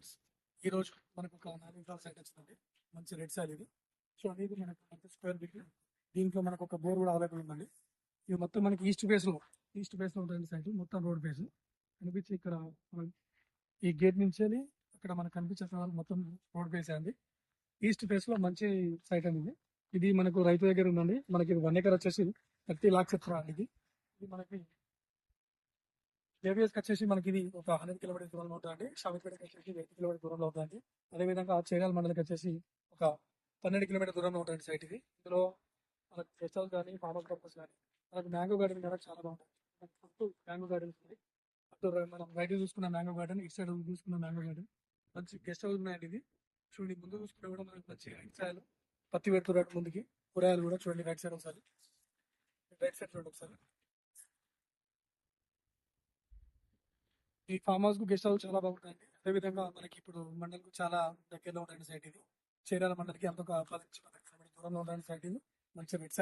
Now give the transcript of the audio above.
Viewers, ఈ రోజు మనకు ఒక 4 ఎకరాల సైట్ వచ్చిందండి. మంచి రెడ్ సాయిల్ ఇది. సో ఇది మనకు స్క్వేర్ ఫీట్. దీంట్లో మనకు ఒక బోర్ కూడా అవైలబుల్ ఉందండి. ఇది మొత్తం మనకి ఈస్ట్ ఫేస్ లో ఉంటుంది సైట్, మొత్తం రోడ్ ఫేస్ కనిపించి ఇక్కడ ఈ గేట్ నుంచి అక్కడ మనకు కనిపించే మొత్తం రోడ్ ఫేస్ అండి. ఈస్ట్ ఫేస్ లో మంచి సైట్ అనేది. ఇది మనకు రైతు దగ్గర ఉందండి. మనకి 1 ఎకర్ వచ్చేసి 30 lakhs చెప్తారు. ఇది మనకి ఏవిఎస్కి వచ్చేసి మనకి ఇది ఒక 100 కిలోమీటర్ దూరంలో ఉంటుందండి. షామిపేటకి వచ్చేసి 80 కిలోమీటర్ దూరంలో ఉంటుందండి. అదేవిధంగా చేరాల మండలికి వచ్చేసి ఒక 12 కిలోమీటర్ దూరంలో ఉంటుంది సైట్ ఇది. ఇందులో మనకు గెస్ట్ హౌస్ కానీ ఫార్మ్ హౌస్ పర్పస్ కానీ మనకు మ్యాంగో గార్డెన్ కూడా చాలా బాగుంటుంది. చుట్టూ మ్యాంగో గార్డెన్ ఉంది. అటు మనం రైట్ చూసుకున్న మ్యాంగో గార్డెన్, ఇటు సైడ్ చూసుకున్న మ్యాంగో గార్డెన్, మంచి గెస్ట్ హౌస్ ఉన్నాయండి. ఇది చూడండి, ముందు చూసుకుంటే కూడా మనకి మంచి రైట్ పత్తి పెడుతున్నట్టు ముందుకి కూరగాయలు కూడా చూడండి. రైట్ సైడ్ ఒకసారి, రైట్ సైడ్ చూడండి ఒకసారి. ఈ ఫామ్ హౌస్ కు గెస్ట్ హౌస్ చాలా బాగుంటుంది. అదేవిధంగా మనకి ఇప్పుడు మండలికి చాలా దగ్గరలో ఉంటుంది సైట్ ఇది. చీరాల మండలికి అంత ఒక 10 నుంచి 15 కిలోమీటర్ దూరంలో ఉంటుంది సైట్ ఇది. మంచి రెడ్